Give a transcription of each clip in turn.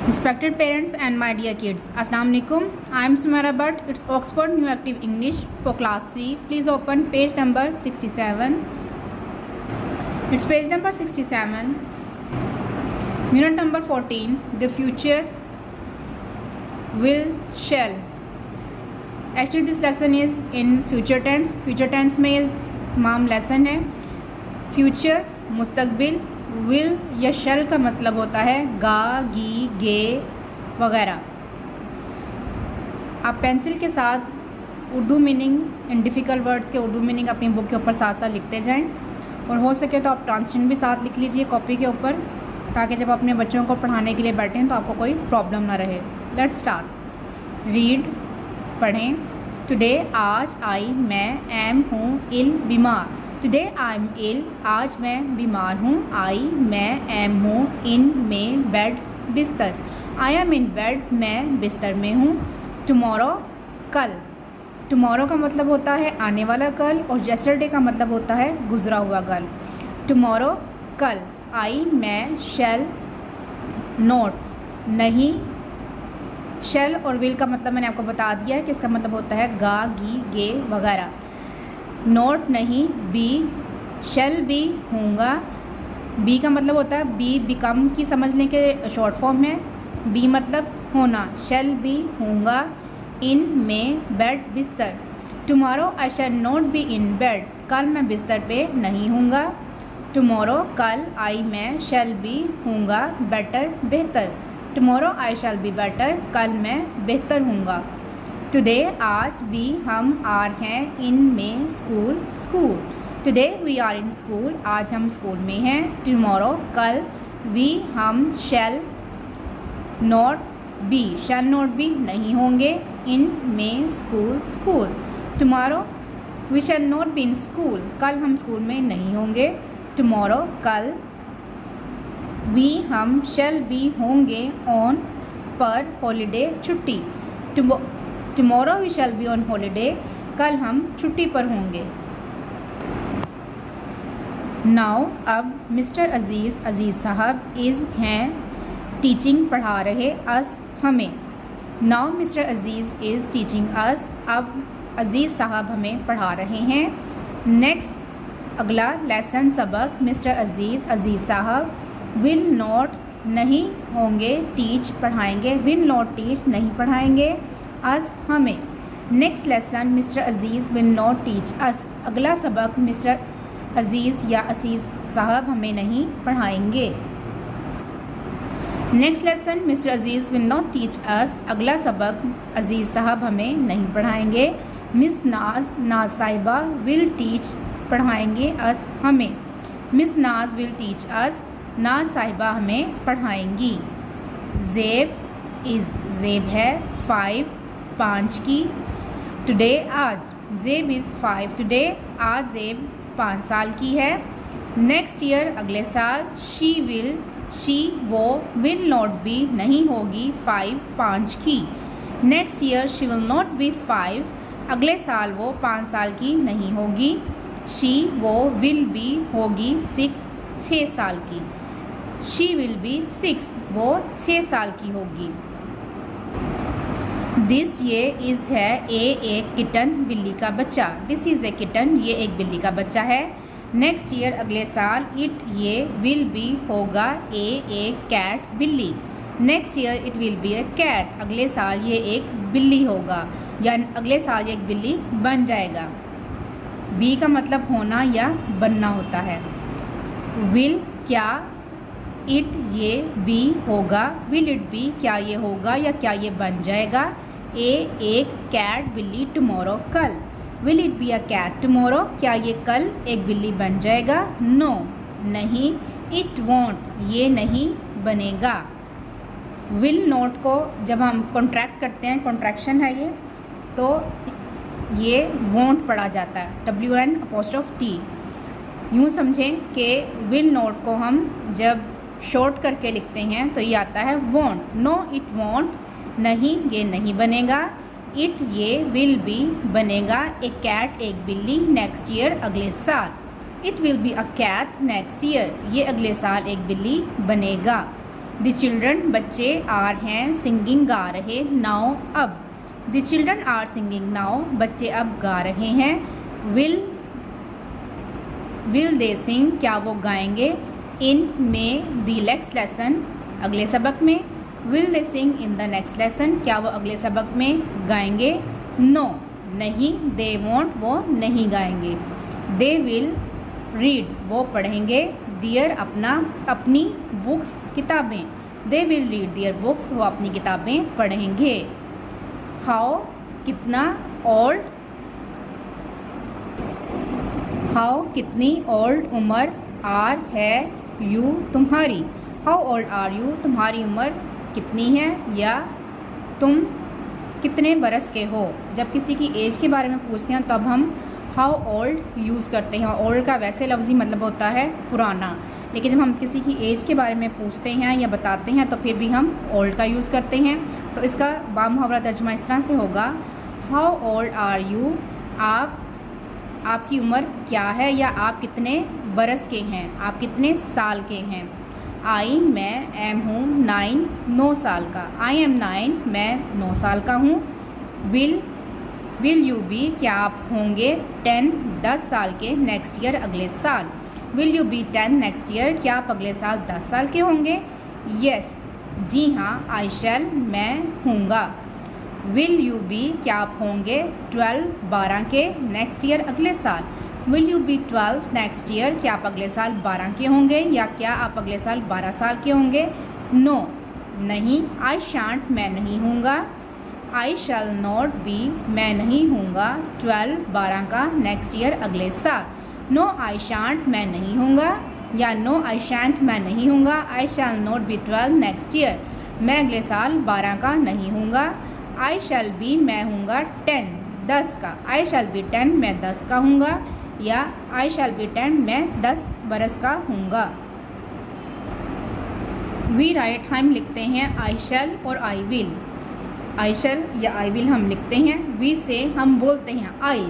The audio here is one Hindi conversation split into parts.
Respected parents and my dear kids, Assalamu alaikum. I am Sumaira Bhatt. It's Oxford New Active English for class 3. Please open page number 67. It's page number 67. Unit number 14. The future will shall. Actually this lesson is in future tense. Future tense में ये तमाम लेसन है. Future मुस्तकबिल, विल या शल का मतलब होता है गा, गी, गे वगैरह. आप पेंसिल के साथ Urdu meaning in difficult words के उर्दू मीनिंग अपनी बुक के ऊपर साथ साथ लिखते जाएं, और हो सके तो आप ट्रांसलेशन भी साथ लिख लीजिए कॉपी के ऊपर, ताकि जब अपने बच्चों को पढ़ाने के लिए बैठें तो आपको कोई प्रॉब्लम ना रहे. Let's start. रीड, पढ़ें. टुडे आज आई मैं, एम हूँ, इल बीमार. टुडे आई एम इल, आज मैं बीमार हूँ. आई मैं, एम हूँ, इन में, बेड बिस्तर. आई एम इन बेड, मैं बिस्तर में हूँ. टुमारो कल. टुमारो का मतलब होता है आने वाला कल, और यस्टरडे का मतलब होता है गुजरा हुआ कल. टुमारो कल. आई मैं, शैल नोट नहीं. शैल और विल का मतलब मैंने आपको बता दिया है कि इसका मतलब होता है गा, गी, गे वगैरह. नोट नहीं. बी शैल बी होऊंगा. बी का मतलब होता है बी बिकम की समझने के शॉर्ट फॉर्म है. बी मतलब होना. शैल बी होऊंगा. इन में, बेड बिस्तर. Tomorrow I shall not be in bed, कल मैं बिस्तर पे नहीं होऊंगा. टुमारो कल. आई मैं, शैल बी होऊंगा, बेटर बेहतर. Tomorrow I shall be better, कल मैं बेहतर होऊंगा. टुडे आज. वी हम, आर हैं, इन में, school school. Today we are in school, आज हम स्कूल में हैं. टुमारो कल. वी हम, shall not be, shall not be नहीं होंगे. इन में, school school. Tomorrow we shall not be in school, कल हम स्कूल में नहीं होंगे. टुमारो कल. वी हम, शैल बी होंगे, ऑन पर, हॉलीडे छुट्टी. Tomorrow we shall be on holiday, कल हम छुट्टी पर होंगे. नाउ अब मिस्टर अज़ीज़, अज़ीज़ साहब, इज़ हैं, टीचिंग पढ़ा रहे, अस हमें. Now mister Aziz is teaching us, अब अज़ीज़ साहब हमें पढ़ा रहे हैं. नेक्स्ट अगला लेसन सबक. मिस्टर अज़ीज़, अज़ीज़ साहब, विल नॉट नहीं होंगे, टीच पढ़ाएंगे. विल नॉट टीच नहीं पढ़ाएंगे, अस हमें. Next lesson. Mister Aziz will not teach us, अगला सबक मिस्टर अज़ीज़ या अज़ीज़ साहब हमें नहीं पढ़ाएंगे. Next lesson. Mister Aziz will not teach us, अगला सबक अज़ीज़ साहब हमें नहीं पढ़ाएंगे. मिस नाज, नाज साहिबा, विल टीच पढ़ाएंगे, अस हमें. मिस नाज विल टीच अस, नाज साहिबा हमें पढ़ाएंगी. ज़ेब इज़, ज़ेब है 5 5 की. टुडे आज. ज़ेब इज़ 5 टुडे, आज ज़ेब 5 साल की है. नेक्स्ट ईयर अगले साल. शी विल, शी वो, विल नॉट बी नहीं होगी 5 की. Next year she will not be 5, अगले साल वो 5 साल की नहीं होगी. शी वो, विल बी होगी 6 साल की. शी विल बी 6, वो 6 साल की होगी. दिस ये इज़ है, ए एक किटन, बिल्ली का बच्चा. दिस इज़ ए किटन, ये एक बिल्ली का बच्चा है. नेक्स्ट ईयर अगले साल. इट ये, विल बी होगा, ए एक कैट, बिल्ली. Next year it will be a cat, अगले साल ये एक बिल्ली होगा, या अगले साल ये एक बिल्ली बन जाएगा. बी का मतलब होना या बनना होता है. विल क्या, इट ये, बी होगा, विल इट बी क्या ये होगा या क्या ये बन जाएगा. ए एक कैट, बिल्ली, टुमारो कल. Will it be a cat tomorrow, क्या ये कल एक बिल्ली बन जाएगा. नो नहीं. इट वॉन्ट ये नहीं बनेगा. विल नॉट को जब हम कॉन्ट्रैक्ट करते हैं, कॉन्ट्रैक्शन है ये, तो ये वॉन्ट पढ़ा जाता है, WN'T. यूँ समझें कि विल नॉट को हम जब शॉर्ट करके लिखते हैं तो ये आता है वॉन्ट. नो इट वॉन्ट, नहीं ये नहीं बनेगा. इट ये, विल बी बनेगा, ए कैट एक बिल्ली, नेक्स्ट ईयर अगले साल। It will be a cat next year, ये अगले साल एक बिल्ली बनेगा। द चिल्ड्रन बच्चे आर हैं सिंगिंग गा रहे, नाउ अब। The children are singing now, बच्चे अब गा रहे हैं। विल दे सिंग, क्या वो गाएंगे, इन में द नेक्स्ट लेसन, अगले सबक में। Will they sing in the next lesson, क्या वो अगले सबक में गाएंगे। नो नहीं, दे वोंट, वो नहीं गाएंगे। दे विल रीड, वो पढ़ेंगे। दियर अपना, अपनी, बुक्स किताबें। They will read their books, वो अपनी किताबें पढ़ेंगे। हाउ कितना, ओल्ड, हाउ कितनी, ओल्ड उम्र, आर है, यू तुम्हारी। हाउ ओल्ड आर यू, तुम्हारी उम्र कितनी है या तुम कितने बरस के हो। जब किसी की एज के बारे में पूछते हैं तब हम हाउ ओल्ड यूज़ करते हैं। ओल्ड का वैसे लफ्ज़ी मतलब होता है पुराना, लेकिन जब हम किसी की एज के बारे में पूछते हैं या बताते हैं तो फिर भी हम ओल्ड का यूज़ करते हैं। तो इसका बामुहावरा तर्जुमा इस तरह से होगा, हाउ ओल्ड आर यू, आपकी उम्र क्या है या आप कितने बरस के हैं, आप कितने साल के हैं। आई मैं, एम हूँ, 9 9 साल का। आई एम 9, मैं 9 साल का हूँ। विल यू बी, क्या आप होंगे, 10 10 साल के, नेक्स्ट ईयर अगले साल। Will you be 10 next year, क्या आप अगले साल 10 साल के होंगे। यस जी हाँ, आई शैल, मैं हूँगा। विल यू बी, क्या आप होंगे, 12 12 के, नेक्स्ट ईयर अगले साल। Will you be 12 next year, क्या आप अगले साल 12 के होंगे या क्या आप अगले साल 12 साल के होंगे। नो नहीं, आई शांट, मैं नहीं हूँगा। आई शैल नॉट बी, मैं नहीं हूँगा, 12 12 का, नेक्स्ट ईयर अगले साल। नो आई शांट, मैं नहीं हूँगा या नो आई शैंट, मैं नहीं हूँगा। I shall not be 12 next year, मैं अगले साल 12 का नहीं हूँगा। आई शैल बी, मैं हूँगा 10 10 का। आई शैल बी 10, मैं 10 का हूँगा या आई शैल बी 10, मैं 10 बरस का हूँगा। वी राइट, हम लिखते हैं आई शैल और आई विल। आई शैल या आई विल हम लिखते हैं। वी से हम बोलते हैं आई।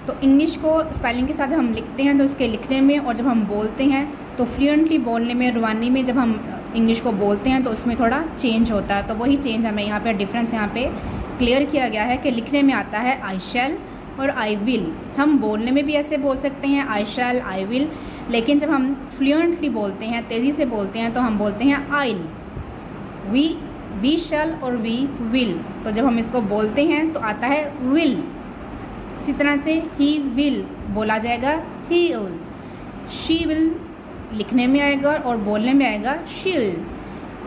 तो इंग्लिश को स्पेलिंग के साथ जब हम लिखते हैं तो उसके लिखने में और जब हम बोलते हैं तो फ्लुएंटली बोलने में, रुवानी में जब हम इंग्लिश को बोलते हैं तो उसमें थोड़ा चेंज होता है। तो वही चेंज हमें यहाँ पे डिफरेंस यहाँ पे क्लियर किया गया है कि लिखने में आता है आई शैल और आई विल। हम बोलने में भी ऐसे बोल सकते हैं आई शैल, आई विल, लेकिन जब हम फ्लुएंटली बोलते हैं, तेज़ी से बोलते हैं तो हम बोलते हैं आइल। वी शैल और वी विल। तो जब हम इसको बोलते हैं तो आता है विल। इसी तरह से ही विल बोला जाएगा ही विल। शी विल लिखने में आएगा और बोलने में आएगा शील।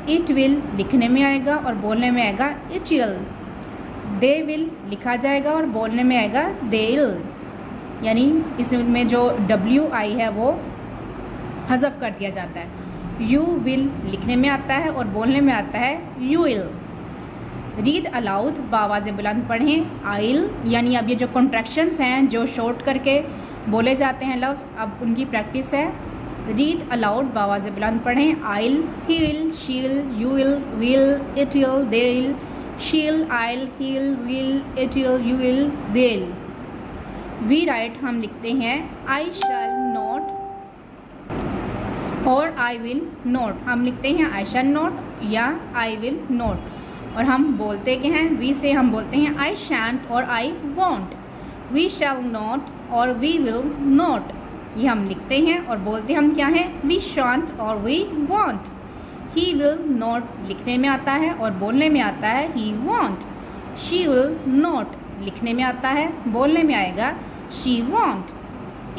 इट विल लिखने में आएगा और बोलने में आएगा इट विल। दे विल लिखा जाएगा और बोलने में आएगा दे विल, यानी इसमें जो WI है वो हज़फ कर दिया जाता है। यू विल लिखने में आता है और बोलने में आता है यू विल। रीड अलाउड, बावाज़ बुलंद पढ़ें। आइल, यानी अब ये जो कॉन्ट्रैक्शंस हैं जो शॉर्ट करके बोले जाते हैं लफ्ज़, अब उनकी प्रैक्टिस है। रीड अलाउड, बावाज़ बुलंद पढ़ें। I'll, he will, she will, you will, it will, they will, she'll, I'll, he'll, will, it will, you will, they will. We write, हम लिखते हैं आई शैल नॉट और आई विल नॉट। हम लिखते हैं आई शैल नॉट या आई विल नॉट। और हम बोलते क्या हैं, वी से हम बोलते हैं आई शैंट और I won't. We shall not और वी विल नॉट, ये हम लिखते हैं और बोलते हम क्या हैं, वी शॉन्ट और we won't. He will not लिखने में आता है और बोलने में आता है he won't. She will not लिखने में आता है, बोलने में आएगा she won't.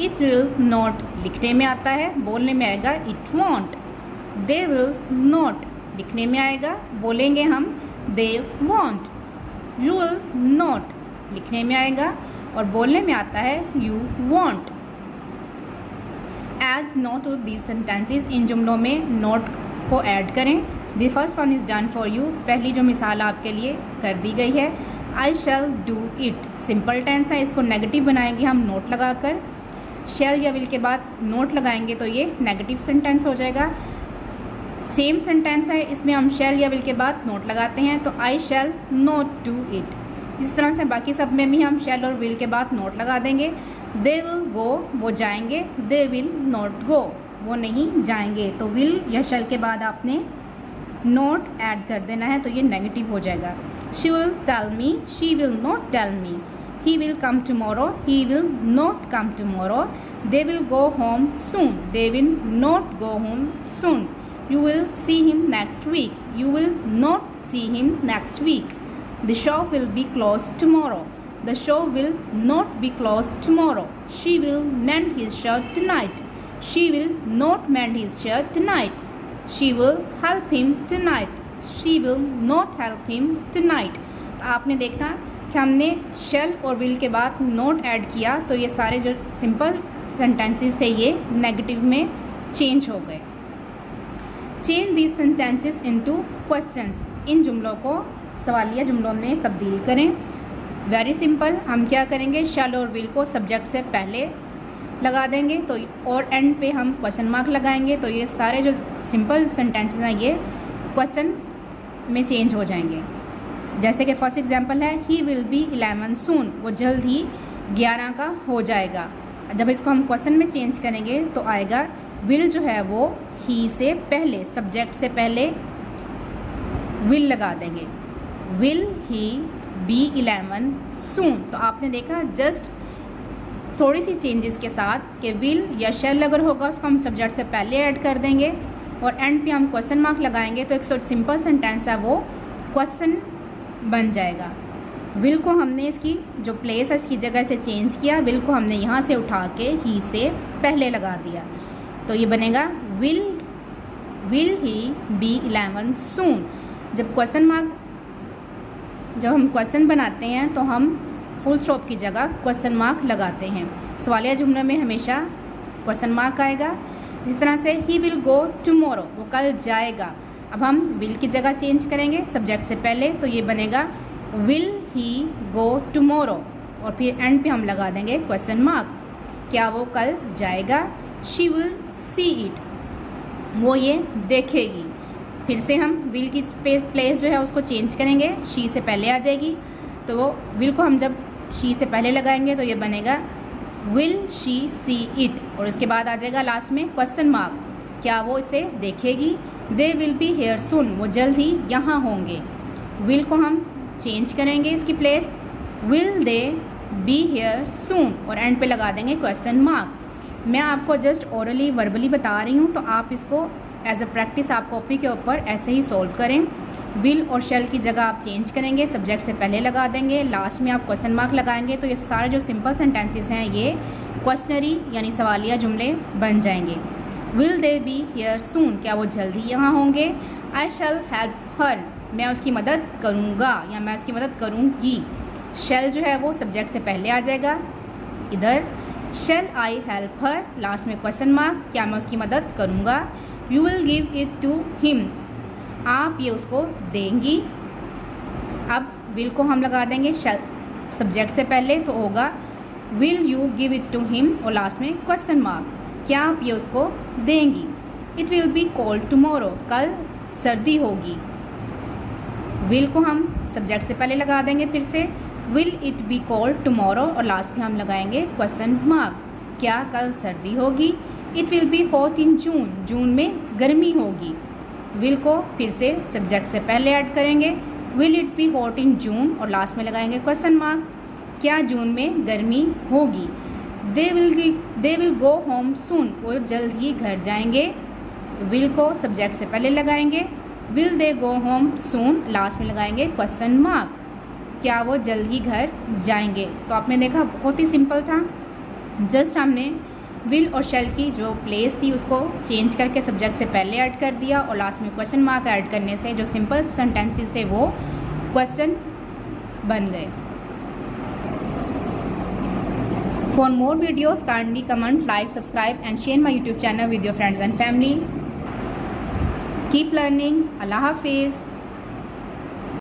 It will not लिखने में आता है, बोलने में आएगा it won't. They will not लिखने में आएगा, बोलेंगे हम they won't. You will not लिखने में आएगा और बोलने में आता है you won't. Add not to these sentences, इन जुमलों में नॉट को ऐड करें। The first one is done for you, पहली जो मिसाल आपके लिए कर दी गई है। I shall do it, simple tense है, इसको नेगेटिव बनाएंगे हम नोट लगाकर। शैल या विल के बाद नोट लगाएंगे तो ये नेगेटिव सेंटेंस हो जाएगा। सेम सेंटेंस है, इसमें हम शैल या विल के बाद नोट लगाते हैं तो आई शैल नॉट डू इट। इस तरह से बाकी सब में भी हम शैल और विल के बाद नॉट लगा देंगे। दे विल गो, वो जाएंगे, दे विल नॉट गो, वो नहीं जाएंगे। तो विल या शैल के बाद आपने नॉट ऐड कर देना है, तो ये नेगेटिव हो जाएगा। She will tell me, she will not tell me. He will come tomorrow, he will not come tomorrow. They will go home soon, they will not go home soon. You will see him next week. You will not see him next week. The shop will be closed tomorrow. The shop will not be closed tomorrow. She will mend his shirt tonight. She will not mend his shirt tonight. She will help him tonight. She will not help him tonight. तो आपने देखा कि हमने shall और will के बाद not ऐड किया, तो ये सारे जो सिंपल सेंटेंसेस थे ये नेगेटिव में चेंज हो गए। Change these sentences into questions, इन जुमलों को सवालिया जुमलों में तब्दील करें। वेरी सिंपल, हम क्या करेंगे, शैल और विल को सब्जेक्ट से पहले लगा देंगे, तो और एंड पे हम क्वेश्चन मार्क लगाएंगे, तो ये सारे जो सिंपल सेंटेंसेस हैं ये क्वेश्चन में चेंज हो जाएंगे। जैसे कि फर्स्ट एग्जांपल है, ही विल बी 11 सून, वो जल्द ही 11 का हो जाएगा। जब इसको हम क्वेश्चन में चेंज करेंगे तो आएगा विल जो है वो ही से पहले, सब्जेक्ट से पहले विल लगा देंगे, विल ही बी 11 सून। तो आपने देखा जस्ट थोड़ी सी चेंजेस के साथ कि विल या शैल अगर होगा उसको हम सब्जेक्ट से पहले ऐड कर देंगे और एंड पे हम क्वेश्चन मार्क लगाएंगे, तो एक सिंपल सेंटेंस है वो क्वेश्चन बन जाएगा। विल को हमने इसकी जो प्लेस है इसकी जगह से चेंज किया, विल को हमने यहाँ से उठा के ही से पहले लगा दिया, तो ये बनेगा विल ही बी 11 सून। जब क्वेश्चन मार्क, जब हम क्वेश्चन बनाते हैं तो हम फुल स्टॉप की जगह क्वेश्चन मार्क लगाते हैं। सवालिया जुमले में हमेशा क्वेश्चन मार्क आएगा। इसी तरह से ही विल गो टुमारो, वो कल जाएगा। अब हम विल की जगह चेंज करेंगे सब्जेक्ट से पहले, तो ये बनेगा विल ही गो टुमारो और फिर एंड पे हम लगा देंगे क्वेश्चन मार्क, क्या वो कल जाएगा। शी विल सी इट, वो ये देखेगी। फिर से हम विल की प्लेस जो है उसको चेंज करेंगे, शी से पहले आ जाएगी, तो वो विल को हम जब शी से पहले लगाएंगे तो ये बनेगा विल शी सी इट और उसके बाद आ जाएगा लास्ट में क्वेश्चन मार्क, क्या वो इसे देखेगी। दे विल बी हेयर सून, वो जल्द ही यहाँ होंगे। विल को हम चेंज करेंगे इसकी place, will they be here soon और एंड पे लगा देंगे क्वेश्चन मार्क। मैं आपको जस्ट ओरली वर्बली बता रही हूँ, तो आप इसको एज अ प्रैक्टिस आप कॉपी के ऊपर ऐसे ही सॉल्व करें। विल और शैल की जगह आप चेंज करेंगे, सब्जेक्ट से पहले लगा देंगे, लास्ट में आप क्वेश्चन मार्क लगाएंगे, तो ये सारे जो सिंपल सेंटेंसेस हैं ये क्वेश्चनरी यानी सवालिया जुमले बन जाएंगे। विल दे बी हियर सून, क्या वो जल्द ही यहाँ होंगे। आई शैल हेल्प हर, मैं उसकी मदद करूँगा या मैं उसकी मदद करूँगी। शैल जो है वो सब्जेक्ट से पहले आ जाएगा इधर। Shall I help her, last में क्वेश्चन मार्क, क्या मैं उसकी मदद करूँगा। You will give it to him, आप ये उसको देंगी। अब विल को हम लगा देंगे सब्जेक्ट से पहले, तो होगा will you give it to him और लास्ट में क्वेश्चन मार्क, क्या आप ये उसको देंगी। It will be cold tomorrow, कल सर्दी होगी। विल को हम सब्जेक्ट से पहले लगा देंगे, फिर से will it be cold tomorrow और लास्ट में हम लगाएंगे क्वेश्चन मार्क, क्या कल सर्दी होगी। It will be hot in June, June में गर्मी होगी। विल को फिर से सब्जेक्ट से पहले ऐड करेंगे, will it be hot in June और लास्ट में लगाएंगे क्वेश्चन मार्क, क्या जून में गर्मी होगी। दे विल गो होम सून, वो जल्द ही घर जाएंगे। विल को सब्जेक्ट से पहले लगाएंगे, will they go home soon, last में लगाएंगे क्वेश्चन मार्क, क्या वो जल्द ही घर जाएंगे। तो आपने देखा बहुत ही सिंपल था, जस्ट हमने विल और शैल की जो प्लेस थी उसको चेंज करके सब्जेक्ट से पहले ऐड कर दिया और लास्ट में क्वेश्चन मार्क ऐड करने से जो सिंपल सेंटेंसेस थे वो क्वेश्चन बन गए। For more videos kindly comment, like, subscribe and share my YouTube channel with your friends and family. Keep learning. अल्लाह हाफिज़।